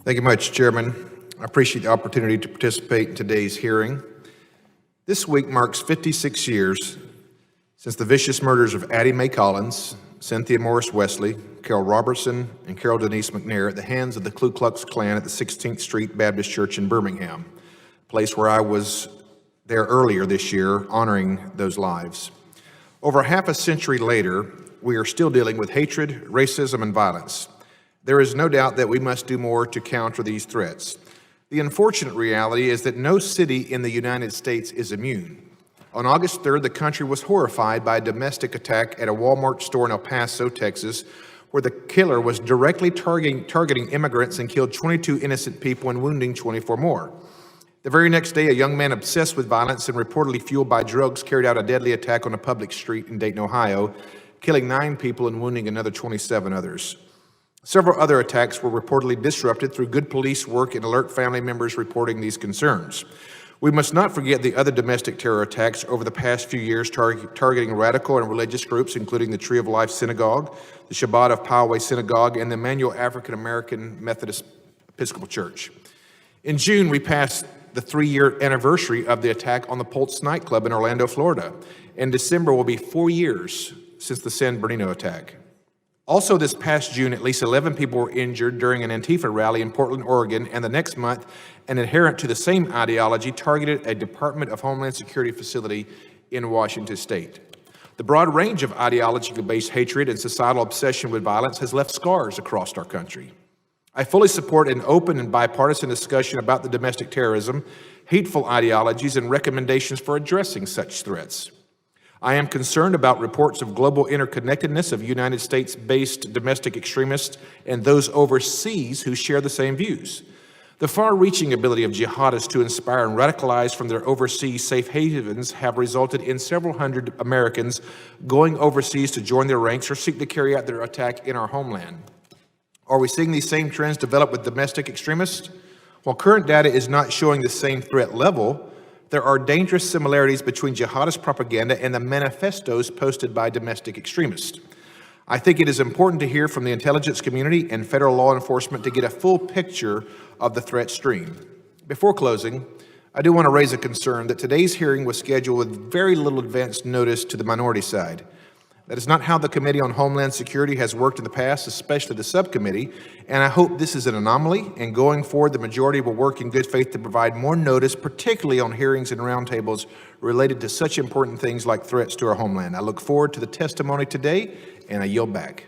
Thank you much, Chairman. I appreciate the opportunity to participate in today's hearing. This week marks 56 years since the vicious murders of Addie Mae Collins, Cynthia Morris Wesley, Carol Robertson, and Carol Denise McNair at the hands of the Ku Klux Klan at the 16th Street Baptist Church in Birmingham, a place where I was there earlier this year honoring those lives. Over half a century later, we are still dealing with hatred, racism, and violence. There is no doubt that we must do more to counter these threats. The unfortunate reality is that no city in the United States is immune. On August 3rd, the country was horrified by a domestic attack at a Walmart store in El Paso, Texas, where the killer was directly targeting immigrants and killed 22 innocent people and wounding 24 more. The very next day, a young man obsessed with violence and reportedly fueled by drugs carried out a deadly attack on a public street in Dayton, Ohio, killing 9 people and wounding another 27 others. Several other attacks were reportedly disrupted through good police work and alert family members reporting these concerns. We must not forget the other domestic terror attacks over the past few years targeting radical and religious groups, including the Tree of Life Synagogue, the Shabbat of Poway Synagogue, and the Emmanuel African American Methodist Episcopal Church. In June, we passed the 3-year anniversary of the attack on the Pulse nightclub in Orlando, Florida. In December will be 4 years since the San Bernardino attack. Also this past June, at least 11 people were injured during an Antifa rally in Portland, Oregon, and the next month, an adherent to the same ideology targeted a Department of Homeland Security facility in Washington state. The broad range of ideological-based hatred and societal obsession with violence has left scars across our country. I fully support an open and bipartisan discussion about the domestic terrorism, hateful ideologies, and recommendations for addressing such threats. I am concerned about reports of global interconnectedness of United States-based domestic extremists and those overseas who share the same views. The far-reaching ability of jihadists to inspire and radicalize from their overseas safe havens have resulted in several hundred Americans going overseas to join their ranks or seek to carry out their attack in our homeland. Are we seeing these same trends develop with domestic extremists? While current data is not showing the same threat level, there are dangerous similarities between jihadist propaganda and the manifestos posted by domestic extremists. I think it is important to hear from the intelligence community and federal law enforcement to get a full picture of the threat stream. Before closing, I do want to raise a concern that today's hearing was scheduled with very little advance notice to the minority side. That is not how the Committee on Homeland Security has worked in the past, especially the subcommittee, and I hope this is an anomaly, and going forward, the majority will work in good faith to provide more notice, particularly on hearings and roundtables related to such important things like threats to our homeland. I look forward to the testimony today, and I yield back.